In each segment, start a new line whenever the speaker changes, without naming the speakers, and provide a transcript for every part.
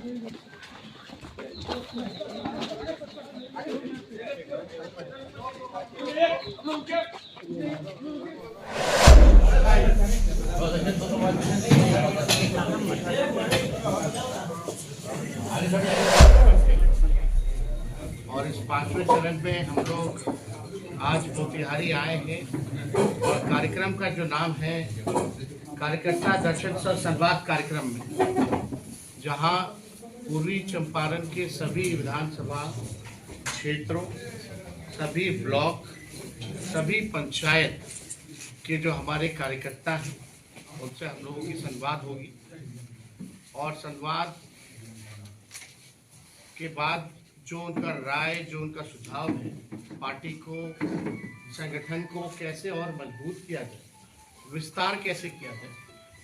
और इस 5वें चरण में हम लोग आज मोतिहारी आए हैं और कार्यक्रम का जो नाम है कार्यकर्ता दर्शन सह संवाद कार्यक्रम में, जहां पूर्वी चंपारण के सभी विधानसभा क्षेत्रों, सभी ब्लॉक, सभी पंचायत के जो हमारे कार्यकर्ता हैं उनसे हम लोगों की संवाद होगी और संवाद के बाद जो उनका राय, जो उनका सुझाव है, पार्टी को, संगठन को कैसे और मजबूत किया जाए, विस्तार कैसे किया जाए,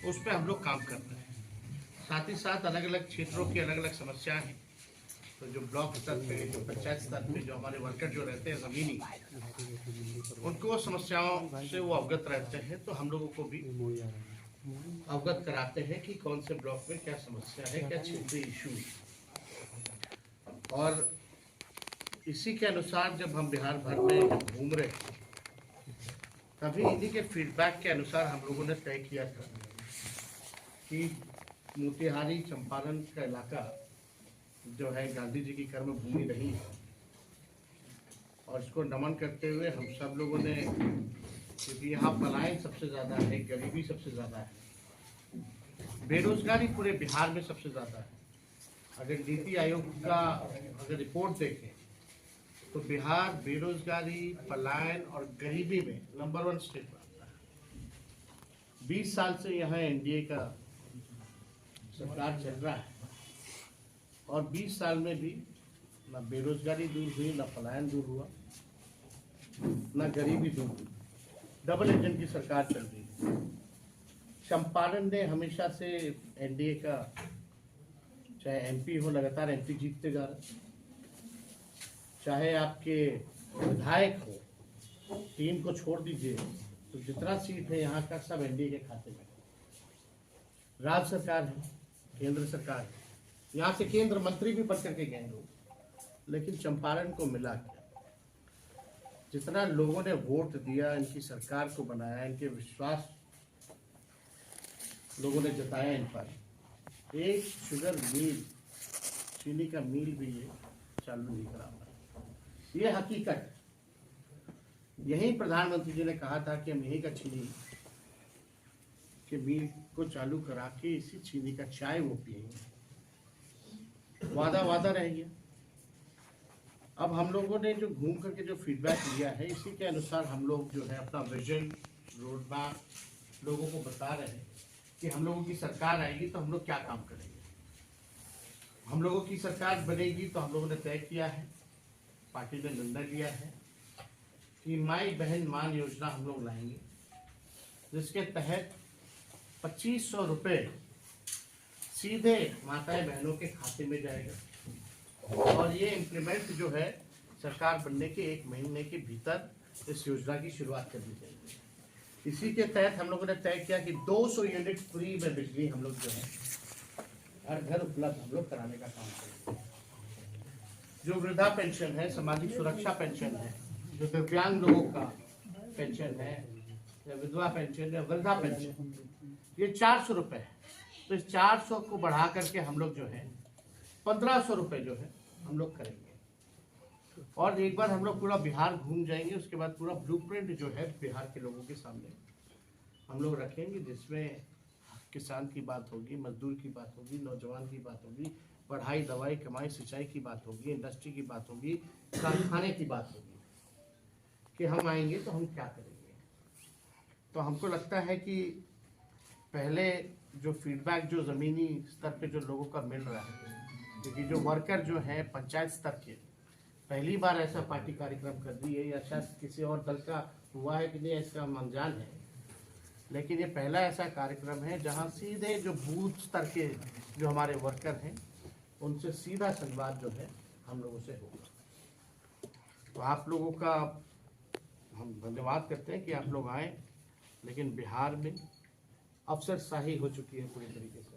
उस पर हम लोग काम कर रहे हैं। साथ ही साथ अलग अलग क्षेत्रों की अलग अलग समस्याएं हैं, तो जो ब्लॉक स्तर पे, जो पंचायत स्तर पे जो हमारे वर्कर जो रहते हैं ज़मीनी, उनको समस्याओं से वो अवगत रहते हैं, तो हम लोगों को भी अवगत कराते हैं कि कौन से ब्लॉक में क्या समस्या है, क्या क्षेत्रीय इशू है। और इसी के अनुसार जब हम बिहार भर में घूम रहे तभी इन्हीं के फीडबैक के अनुसार हम लोगों ने तय किया था कि मोतिहारी चंपारण का इलाका जो है गांधी जी की कर्मभूमि रही है और इसको नमन करते हुए हम सब लोगों ने, क्योंकि यहाँ पलायन सबसे ज़्यादा है, गरीबी सबसे ज़्यादा है, बेरोजगारी पूरे बिहार में सबसे ज़्यादा है। अगर नीति आयोग का अगर रिपोर्ट देखें तो बिहार बेरोजगारी, पलायन और गरीबी में नंबर 1 स्टेट आता है। 20 साल से यहाँ एनडीए का सरकार चल रहा है और 20 साल में भी ना बेरोजगारी दूर हुई, ना पलायन दूर हुआ, ना गरीबी दूर हुई। डबल इंजन की सरकार चल रही है। चंपारण ने हमेशा से एनडीए का, चाहे एमपी हो, लगातार एमपी जीतते जा रहे, चाहे आपके विधायक हो, 3 को छोड़ दीजिए तो जितना सीट है यहाँ का सब एनडीए के खाते में। राज्य सरकार है, केंद्र सरकार है, यहाँ से केंद्र मंत्री भी बन करके गए लोग, लेकिन चंपारण को मिला क्या? जितना लोगों ने वोट दिया, इनकी सरकार को बनाया, इनके विश्वास लोगों ने जताया इन पर, एक शुगर मिल, चीनी का मिल भी ये चालू नहीं करा पाया। ये हकीकत, यही प्रधानमंत्री जी ने कहा था कि हम यही का चीनी के मिल को चालू करा के इसी चीनी का चाय वो पिएंगे। वादा रह गया। अब हम लोगों ने जो घूम करके जो फीडबैक लिया है, इसी के अनुसार हम लोग जो है अपना विजन, रोड मैप लोगों को बता रहे हैं कि हम लोगों की सरकार आएगी तो हम लोग क्या काम करेंगे। हम लोगों की सरकार बनेगी तो हम लोगों ने तय किया है, पार्टी ने निर्णय लिया है कि माई बहन मान योजना हम लोग लाएंगे, जिसके तहत 2500 रुपये सीधे माताएं बहनों के खाते में जाएगा और ये इम्प्लीमेंट जो है सरकार बनने के 1 महीने के भीतर इस योजना की शुरुआत कर दी जाएगी। इसी के तहत हम लोगों ने तय किया कि 200 यूनिट फ्री में बिजली हम लोग जो है हर घर उपलब्ध हम लोग कराने का काम करेंगे। जो वृद्धा पेंशन है, सामाजिक सुरक्षा पेंशन है, जो दिव्यांग लोगों का पेंशन है, या विधवा पेंशन या वृद्धा पेंशन, ये 400 रुपये है। तो इस 400 को बढ़ा करके हम लोग जो है 1500 रुपये जो है हम लोग करेंगे। और एक बार हम लोग पूरा बिहार घूम जाएंगे, उसके बाद पूरा ब्लूप्रिंट जो है बिहार के लोगों के सामने हम लोग रखेंगे, जिसमें किसान की बात होगी, मजदूर की बात होगी, नौजवान की बात होगी, पढ़ाई, दवाई, कमाई, सिंचाई की बात होगी, इंडस्ट्री की बात होगी, कारखाने की बात होगी कि हम आएंगे तो हम क्या करेंगे। तो हमको लगता है कि पहले जो फीडबैक जो ज़मीनी स्तर पे जो लोगों का मिल रहा है, क्योंकि जो वर्कर जो है पंचायत स्तर के, पहली बार ऐसा पार्टी कार्यक्रम कर रही है, या शायद किसी और दल का हुआ है कि नहीं इसका हम अनजान है, लेकिन ये पहला ऐसा कार्यक्रम है जहां सीधे जो बूथ स्तर के जो हमारे वर्कर हैं उनसे सीधा संवाद जो है हम लोगों से होगा। तो आप लोगों का हम धन्यवाद करते हैं कि आप लोग आए, लेकिन बिहार में अफसरशाही हो चुकी है पूरी तरीके से।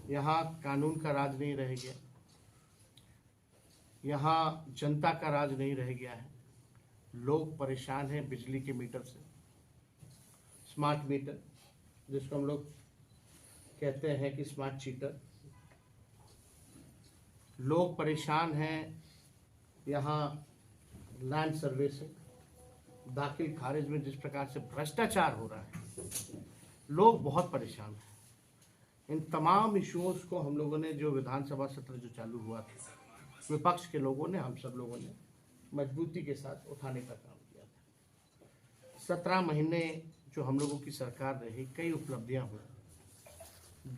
यहाँ कानून का राज नहीं रह गया, यहाँ जनता का राज नहीं रह गया है। लोग परेशान हैं बिजली के मीटर से, स्मार्ट मीटर जिसको हम लोग कहते हैं कि स्मार्ट चीटर। लोग परेशान हैं यहाँ लैंड सर्वे से, दाखिल खारिज में जिस प्रकार से भ्रष्टाचार हो रहा है, लोग बहुत परेशान हैं। इन तमाम इश्यूज को हम लोगों ने, जो विधानसभा सत्र जो चालू हुआ था, विपक्ष के लोगों ने, हम सब लोगों ने मजबूती के साथ उठाने का काम किया था। 17 महीने जो हम लोगों की सरकार रही, कई उपलब्धियां हुई।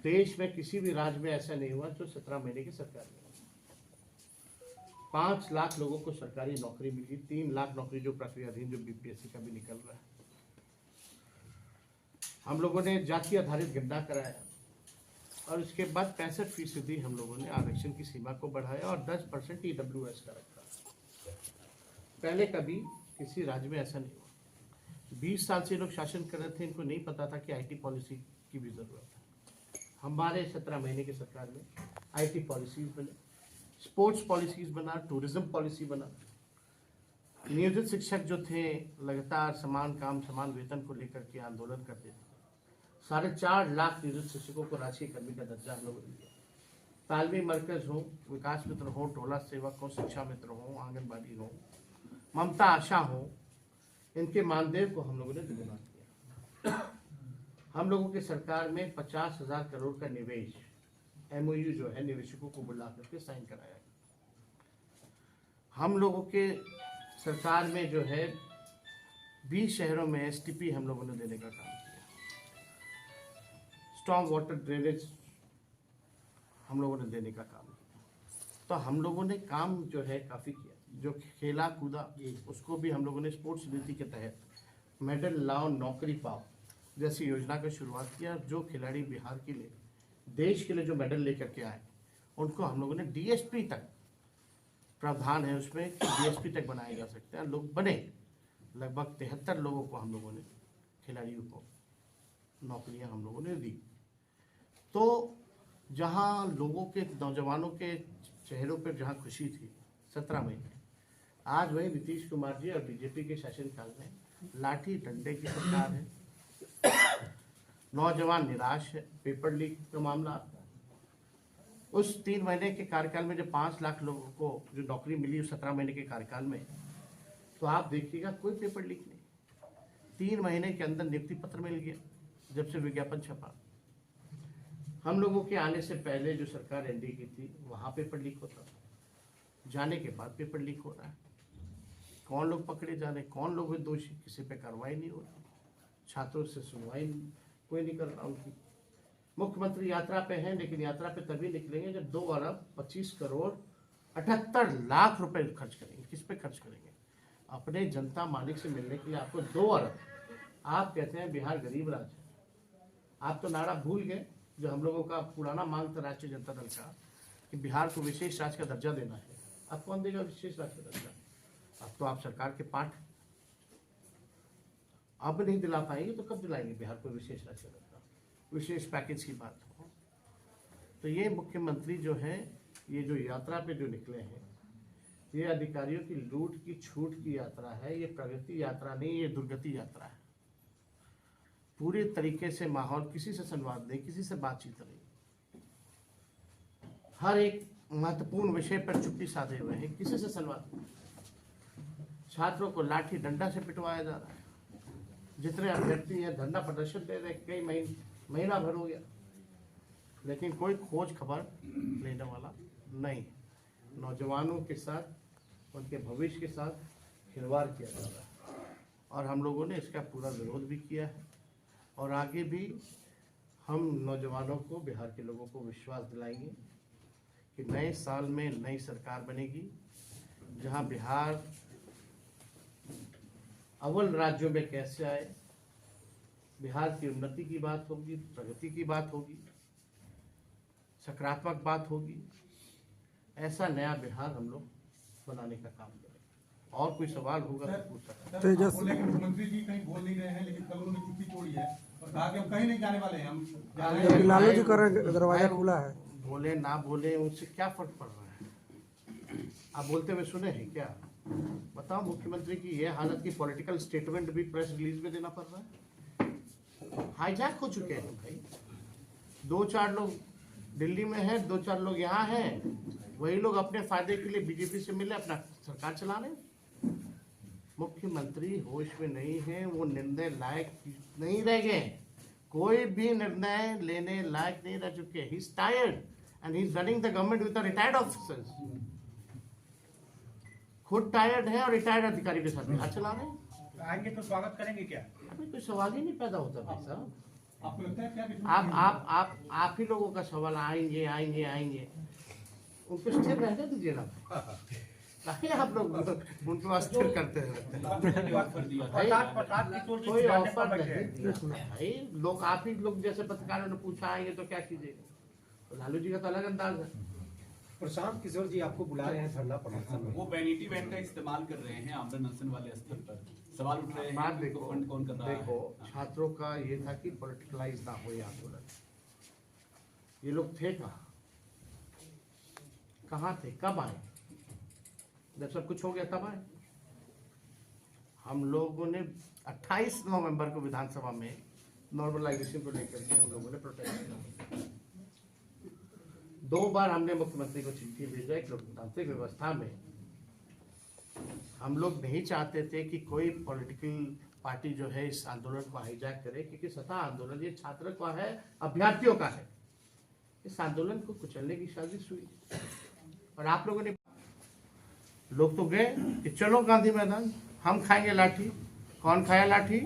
देश में किसी भी राज्य में ऐसा नहीं हुआ जो 17 महीने की सरकार में 5 लाख लोगों को सरकारी नौकरी मिली, 3 लाख नौकरी जो प्रक्रियाधीन, जो बीपीएससी का भी निकल रहा है। हम लोगों ने जाति आधारित गणना कराया और इसके बाद 65% हम लोगों ने आरक्षण की सीमा को बढ़ाया और 10% EWS का रखा। पहले कभी किसी राज्य में ऐसा नहीं हुआ। 20 साल से लोग शासन कर रहे थे, इनको नहीं पता था कि IT पॉलिसी की भी जरूरत है। हमारे 17 महीने की सरकार में IT पॉलिसीज बने, स्पोर्ट्स पॉलिसीज बना, टूरिज्म पॉलिसी बना। नियोजित शिक्षक जो थे लगातार समान काम समान वेतन को लेकर के आंदोलन करते थे। 4.5 लाख नियोजित शिक्षकों को राष्ट्रीय कर्मी का दर्जा हम लोगों ने दिया। तालमी मरकज हो, विकास मित्र हो, टोला सेवक हो, शिक्षा मित्र हो, आंगनबाड़ी हो, ममता आशा हो, इनके मानदेय को हम लोगों ने दुगुना किया। हम लोगों की सरकार में 50,000 करोड़ का निवेश MOU जो है निवेशकों को बुला करके साइन कराया। हम लोगों के सरकार में जो है 20 शहरों में STP हम लोगों ने देने का काम किया। स्टॉर्म वाटर ड्रेनेज हम लोगों ने देने का काम किया। तो हम लोगों ने काम जो है काफ़ी किया। जो खेला कूदा उसको भी हम लोगों ने स्पोर्ट्स नीति के तहत मेडल लाओ नौकरी पाओ जैसी योजना का शुरुआत किया। जो खिलाड़ी बिहार के लिए, देश के लिए जो मेडल लेकर के आए, उनको हम लोगों ने DSP तक, प्रावधान है उसमें कि DSP तक बनाए जा सकते हैं, लोग बने। लगभग 73 लोगों को हम लोगों ने, खिलाड़ियों को नौकरियां हम लोगों ने दी। तो जहां लोगों के, नौजवानों के चेहरों पर जहां खुशी थी 17 महीने, आज वही नीतीश कुमार जी और BJP के शासनकाल में लाठी डंडे की सरकार है। नौजवान निराश है, पेपर लीक का मामला आता है। उस 3 महीने के कार्यकाल में जब 5 लाख लोगों को जो नौकरी मिली उस 17 महीने के कार्यकाल में, तो आप देखिएगा कोई पेपर लीक नहीं। 3 महीने के अंदर नियुक्ति पत्र मिल गया जब से विज्ञापन छपा। हम लोगों के आने से पहले जो सरकार NDA की थी वहाँ पेपर लीक होता था, जाने के बाद पेपर लीक हो रहा है। कौन लोग पकड़े जा रहे, कौन लोग हैं दोषी, किसी पे कार्रवाई नहीं हो रही। छात्रों से सुनवाई कोई नहीं कर रहा उनकी। मुख्यमंत्री यात्रा पे हैं, लेकिन यात्रा पे तभी निकलेंगे जब 2 अरब 25 करोड़ 78 लाख रुपए खर्च करेंगे। किस पे खर्च करेंगे? अपने जनता मालिक से मिलने के लिए आपको 2 अरब। आप कहते हैं बिहार गरीब राज्य है। आप तो नारा भूल गए जो हम लोगों का पुराना मांग था राष्ट्रीय जनता दल का, कि बिहार को विशेष राज्य का दर्जा देना है। अब कौन देगा विशेष राज्य का दर्जा? अब तो आप सरकार के पाठ अब नहीं दिला पाएंगे तो कब दिलाएंगे बिहार को विशेष राज्य का दर्जा? विशेष पैकेज की बात हो तो ये मुख्यमंत्री जो है, ये जो यात्रा पे जो निकले हैं, ये अधिकारियों की लूट की छूट की यात्रा है। ये प्रगति यात्रा नहीं, ये दुर्गति यात्रा है। पूरी तरीके से माहौल, किसी से संवाद नहीं, किसी से बातचीत नहीं, हर एक महत्वपूर्ण विषय पर चुप्पी साधे हुए हैं, किसी से संवाद नहीं। छात्रों को लाठी डंडा से पिटवाया जा रहा है। जितने अभ्यर्थी हैं धरना प्रदर्शन दे रहे, कई महीना भर हो गया, लेकिन कोई खोज खबर लेने वाला नहीं। नौजवानों के साथ, उनके भविष्य के साथ खिलवाड़ किया जा रहा है और हम लोगों ने इसका पूरा विरोध भी किया है। और आगे भी हम नौजवानों को, बिहार के लोगों को विश्वास दिलाएंगे कि नए साल में नई सरकार बनेगी, जहां बिहार अव्वल राज्यों में कैसे आए, बिहार की उन्नति की बात होगी, प्रगति की बात होगी, सकारात्मक बात होगी। ऐसा नया बिहार हम लोग बनाने का काम करें। और कोई सवाल होगा तो पूछ सकते हैं।
मुख्यमंत्री जी कहीं बोल नहीं रहे हैं, लेकिन कल उन्होंने चुप्पी तोड़ी है और कहा कि हम कहीं नहीं जाने वाले हैं, हम जा रहे
जबकि
हैं।
लालू जी कर रहे हैं दरवाजा खुला है।
बोले ना बोले उनसे क्या फर्क पड़ रहा है? आप बोलते हुए सुने हैं क्या? बताओ, मुख्यमंत्री की ये हालत की पॉलिटिकल स्टेटमेंट भी प्रेस रिलीज में देना पड़ रहा है। हाईजैक हो चुके हैं भाई। 2-4 लोग दिल्ली में हैं, 2-4 लोग यहाँ हैं, वही लोग अपने फायदे के लिए बीजेपी से मिले अपना सरकार चला रहे हैं। मुख्यमंत्री होश में नहीं है, वो निर्णय लायक नहीं रह गए, कोई भी निर्णय लेने लायक नहीं रह चुके। He is tired and he is running the government with retired officers. खुद टायर्ड है और रिटायर्ड अधिकारी के साथ बिहार चला रहे हैं।
आएंगे तो स्वागत करेंगे क्या?
कोई सवाल ही नहीं पैदा होता भाई साहब।
आपको लगता है क्या कि
आप ही लोगों का सवाल आएंगे आएंगे आएंगे, उनको स्थिर रहने दीजिए ना। काहे आप लोग उनको अस्थिर करते हैं? कोई ऑफर नहीं भाई। लोग आप ही लोग जैसे पत्रकारों ने पूछा आएंगे तो क्या कीजिएगा? तो लालू जी का तो अलग अंदाज है।
प्रशांत किशोर जी आपको बुला रहे हैं धरना प्रदर्शन में।
वो वैनिटी वैन का इस्तेमाल कर रहे हैं आमरण अनशन वाले स्थल पर। सवाल उठ रहे हैं
बात
कि
देखो,
फंड कौन कर रहा है।
देखो छात्रों का ये था कि पॉलिटिकलाइज ना हो ये आंदोलन। ये लोग थे कहाँ थे, कब आए? जब सब कुछ हो गया तब आए। हम लोगों ने 28 नवंबर को विधानसभा में नॉर्मलाइजेशन को लेकर के हम लोगों ने प्रोटेस्ट किया। 2 बार हमने मुख्यमंत्री को चिट्ठी भेजा। एक लोकतांत्रिक व्यवस्था में हम लोग नहीं चाहते थे कि कोई पॉलिटिकल पार्टी जो है इस आंदोलन को हाईजैक करे, क्योंकि सत्ता आंदोलन ये छात्र का है, अभ्यर्थियों का है। इस आंदोलन को कुचलने की साजिश हुई और आप लोगों ने, लोग तो गए कि चलो गांधी मैदान, हम खाएंगे लाठी। कौन खाया लाठी?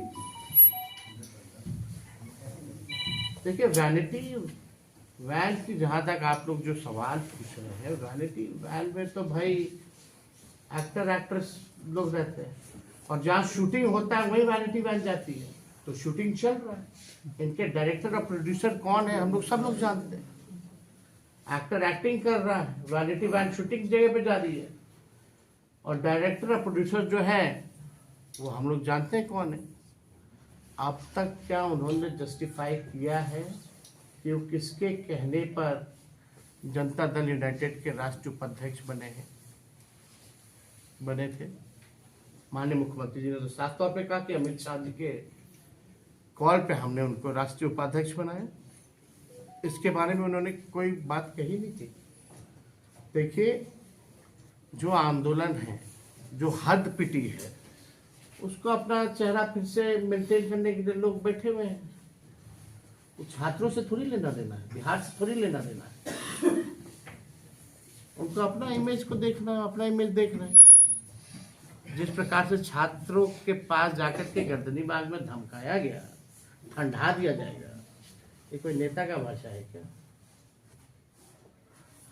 देखिए, वैनिटी वैन की जहां तक आप लोग जो सवाल पूछ रहे हैं, वैनिटी वैन में तो भाई एक्टर एक्ट्रेस लोग रहते हैं, और जहाँ शूटिंग होता है वही वैनिटी वैन जाती है। तो शूटिंग चल रहा है, इनके डायरेक्टर और प्रोड्यूसर कौन है हम लोग सब लोग जानते हैं। एक्टर एक्टिंग कर रहा है, वैनिटी वैन शूटिंग जगह पे जा रही है, और डायरेक्टर और प्रोड्यूसर जो है वो हम लोग जानते हैं कौन है। अब तक क्या उन्होंने जस्टिफाई किया है कि वो किसके कहने पर जनता दल यूनाइटेड के राष्ट्रीय उपाध्यक्ष बने थे? माननीय मुख्यमंत्री जी ने तो साफ तौर पे कहा कि अमित शाह जी के कॉल पे हमने उनको राष्ट्रीय उपाध्यक्ष बनाया। इसके बारे में उन्होंने कोई बात कही नहीं थी। देखिए, जो आंदोलन है, जो हद पिटी है, उसको अपना चेहरा फिर से मेंटेन करने के लिए लोग बैठे हुए हैं। वो छात्रों से थोड़ी लेना देना है, बिहार से थोड़ी लेना देना है। उनको अपना इमेज को देखना है, अपना इमेज देख रहे हैं। जिस प्रकार से छात्रों के पास जाकर के गर्दनी बाग में धमकाया गया, ठंडा दिया जाएगा, ये कोई नेता का भाषा है क्या?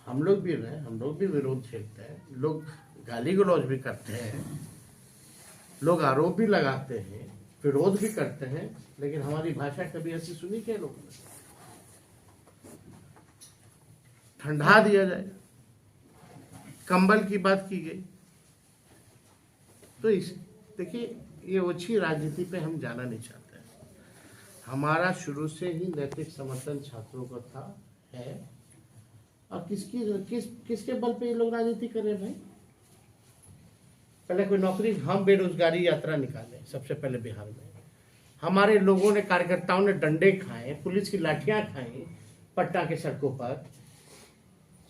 हम लोग भी रहे, हम लोग भी विरोध छेड़ते हैं, लोग गाली गलौज भी करते हैं, लोग आरोप भी लगाते हैं, विरोध भी करते हैं, लेकिन हमारी भाषा कभी ऐसी सुनी क्या लोगों ने? ठंडा दिया जाएगा, कंबल की बात की गई। तो इस देखिए, ये ओछी राजनीति पे हम जाना नहीं चाहते हैं। हमारा शुरू से ही नैतिक समर्थन छात्रों को था, है, और किसके बल पे ये लोग राजनीति कर रहे हैं भाई? पहले कोई नौकरी, हम बेरोजगारी यात्रा निकाले सबसे पहले बिहार में। हमारे लोगों ने, कार्यकर्ताओं ने डंडे खाए, पुलिस की लाठियां खाई पटना के सड़कों पर।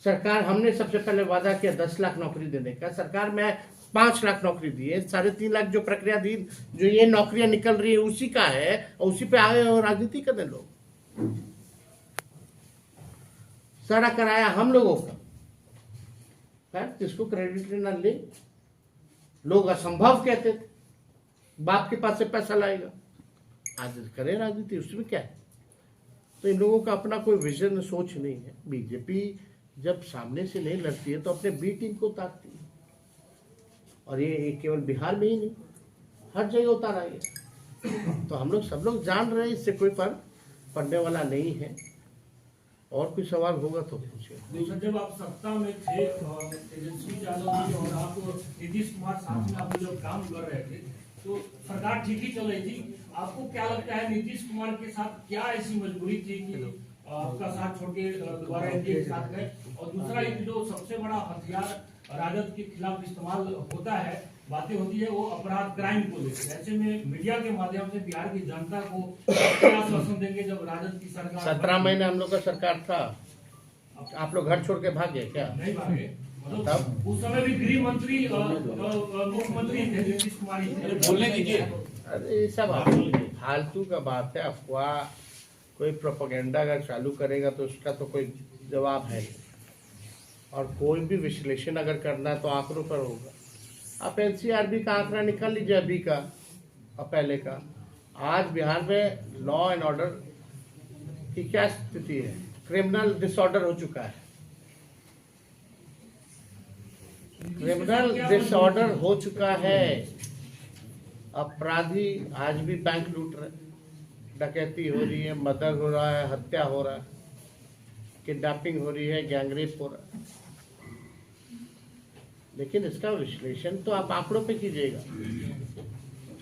सरकार, हमने सबसे पहले वादा किया 10 लाख नौकरी देने का। सरकार में 5 लाख नौकरी दिए, 3.5 लाख जो प्रक्रियाधीन जो ये नौकरियां निकल रही है उसी का है, और उसी पे आए और राजनीति करने लोग। सारा कराया हम लोगों का, किसको क्रेडिट लेना ले। लोग असंभव कहते थे, बाप के पास से पैसा लाएगा, आज करे राजनीति, उसमें क्या है? तो इन लोगों का अपना कोई विजन सोच नहीं है। बीजेपी जब सामने से नहीं लड़ती है तो अपने बी टीम को उतारती है, और ये केवल बिहार में ही नहीं, हर जगह उतारा है। तो हम लोग सब लोग जान रहे हैं, इससे कोई फर्क पड़ने वाला नहीं है। और कोई सवाल होगा तो पूछिए।
सर, जब आप सत्ता में थे, तेजस्वी यादव जी और आप नीतीश कुमार साथ में आप जब काम कर रहे थे तो सरकार ठीक ही चल रही थी, आपको क्या लगता है नीतीश कुमार के साथ क्या ऐसी मजबूरी थी कि आपका साथ छोड़ के दोबारा एनडीए के साथ गए? और दूसरा एक जो सबसे बड़ा हथियार राजद के खिलाफ इस्तेमाल होता है, बातें होती है वो अपराध क्राइम को लेकर, ऐसे में मीडिया के माध्यम से बिहार की जनता को क्या आश्वासन देंगे जब राजद की सरकार
17 महीने हम लोग का सरकार था, आप लोग घर छोड़ के भाग गए क्या?
नहीं भागे? मतलब
तब?
उस समय भी गृह मंत्री मुख्यमंत्री थे, नीतीश कुमार ही थे।
बोलने दीजिए।
अरे ये सब फालतू का बात है, अफवाह। कोई प्रोपेगेंडा अगर चालू करेगा तो उसका तो कोई जवाब है नहीं। और कोई भी विश्लेषण अगर करना है तो आंकड़ों पर होगा। आप एनसीआरबी का आंकड़ा निकाल लीजिए अभी का और पहले का। आज बिहार में लॉ एंड ऑर्डर की क्या स्थिति है? क्रिमिनल डिसऑर्डर हो चुका है। क्रिमिनल डिसऑर्डर हो चुका है। अपराधी आज भी बैंक लूट रहे, डकैती हो रही है, मर्डर हो रहा है, हत्या हो रहा है, किडनैपिंग हो रही है, गैंगरेप हो रहा है। लेकिन इसका विश्लेषण तो आप आंकड़ों पे कीजिएगा।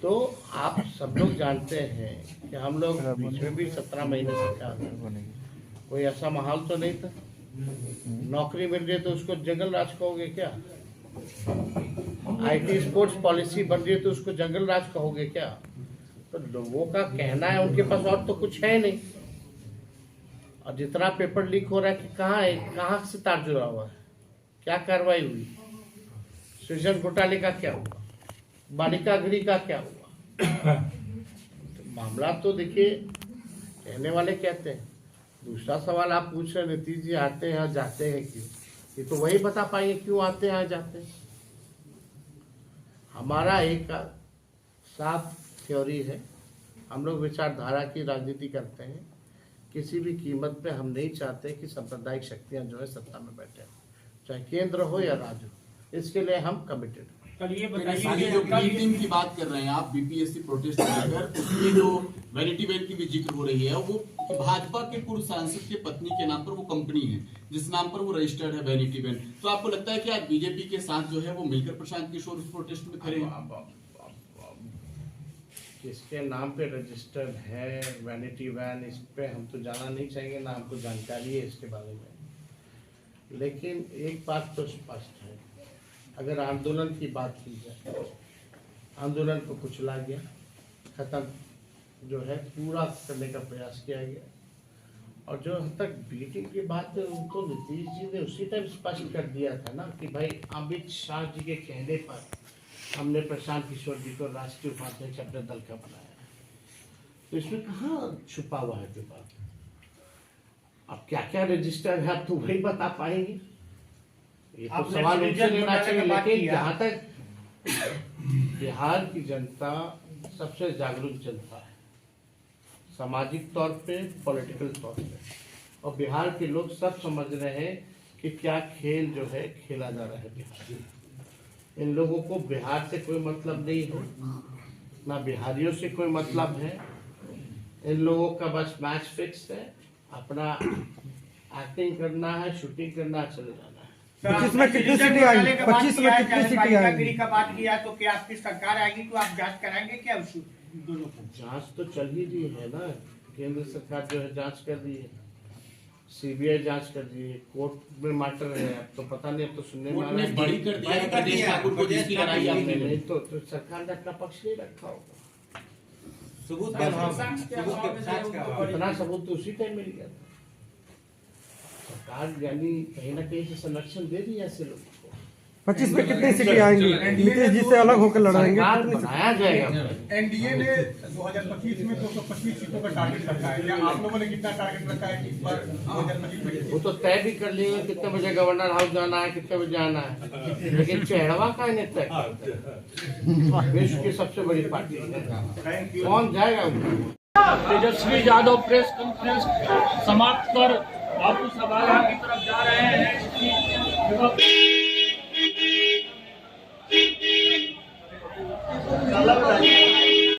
तो आप सब लोग जानते हैं कि हम लोग बीच में भी 17 महीने सरकार में कोई ऐसा माहौल तो नहीं था। नौकरी मिल रही है तो उसको जंगल राज कहोगे क्या? आईटी स्पोर्ट्स पॉलिसी बन रही है तो उसको जंगल राज कहोगे क्या? तो लोगों का कहना है, उनके पास और तो कुछ है नहीं। और जितना पेपर लीक हो रहा है कि कहाँ है, कहाँ से तार जुड़ा हुआ है, क्या कार्रवाई हुई, सृजन घोटाले का क्या हुआ, बालिका गृह का क्या हुआ? तो मामला तो देखिए, कहने वाले कहते हैं। दूसरा सवाल आप पूछ रहे नीतीश जी आते हैं और जाते हैं क्यों? ये तो वही बता पाएंगे क्यों आते हैं जाते हैं। हमारा एक साफ थ्योरी है, हम लोग विचारधारा की राजनीति करते हैं। किसी भी कीमत पे हम नहीं चाहते कि सांप्रदायिक शक्तियां जो है सत्ता में बैठे, चाहे केंद्र हो या राज्य हो। इसके लिए हम कमिटेड हैं।
कल ये
ये
बताइए
जो मीटिंग की बात कर रहे हैं आप, बीपीएससी प्रोटेस्ट को लेकर, उसमें जो वैनिटी वैन की भी जिक्र हो रही है, वो भाजपा के पूर्व सांसद के पत्नी के नाम पर वो कंपनी है जिस नाम पर वो रजिस्टर्ड है, वैनिटी वैन। तो आपको लगता है कि आज बीजेपी के साथ जो है वो मिलकर प्रशांत किशोर उस प्रोटेस्ट में खड़े हैं?
किसके नाम पे रजिस्टर्ड है वैनिटी वैन, इस पे हम तो जाना नहीं चाहेंगे, ना हमको जानकारी है इसके बारे में। लेकिन एक बात तो स्पष्ट है, अगर आंदोलन की बात की जाए, आंदोलन को कुचला गया, खत्म जो है पूरा करने का प्रयास किया गया। और जो हद तक मीटिंग की बात है, उनको नीतीश जी ने उसी टाइम स्पष्ट कर दिया था ना कि भाई अमित शाह जी के कहने पर हमने प्रशांत किशोर जी को राष्ट्रीय उपाध्यक्ष अपने दल का बनाया। तो इसमें कहाँ छुपा हुआ है जो बात? अब क्या क्या रजिस्टर है आप तो वही बता पाएंगे। ये तो सवाल उनसे लेना चाहिए। लेकिन जहाँ तक बिहार की जनता सबसे जागरूक जनता है, सामाजिक तौर पे, पॉलिटिकल तौर पे, और बिहार के लोग सब समझ रहे हैं कि क्या खेल जो है खेला जा रहा है बिहार में। इन लोगों को बिहार से कोई मतलब नहीं है, ना बिहारियों से कोई मतलब है। इन लोगों का बस मैच फिक्स है, अपना एक्टिंग करना है, शूटिंग करना है, चले जाना है।
25 में कितनी सीटें आएंगी? 25 में कितनी सीटें आएंगी?
का बात किया तो क्या आपकी सरकार आएगी तो आप जांच कराएंगे क्या उस दोनों को?
जांच तो चल ही रही है ना, केंद्र सरकार जो है जांच कर रही है, सीबीआई जांच कर रही है, कोर्ट में मैटर है। अब तो पता नहीं, अब तो सुनने में आ रहा है
बड़ी कर दिया है प्रदेश ठाकुर को, जिसकी लड़ाई आपने
नहीं तो सरकार ने अपना पक्ष नहीं रखा होगा।
सबूत क्या
इतना सबूत तो उसी टाइम मिल गया था। सरकार यानी कहीं ना कहीं से संरक्षण दे दी ऐसे लोगों को।
25 में कितनी सीटें आएंगी? नीतीश जी से अलग होकर लड़ेंगे।
सरकार बनाया जाएगा।
एनडीए ने 2025 में 225 सीटों का टारगेट रखा है। क्या आप लोगों ने कितना टारगेट रखा है इस बार 2025 में?
वो तो तय भी कर लिए कितने बजे गवर्नर हाउस जाना है, कितने बजे आना है। लेकिन चेहरवा का इन्हें तय करता है। विश्व की सबसे बड़ी पार्टी है, कौन जाएगा?
तेजस्वी यादव प्रेस कॉन्फ्रेंस समाप्त कर बापू सभागार की तरफ जा रहे हैं।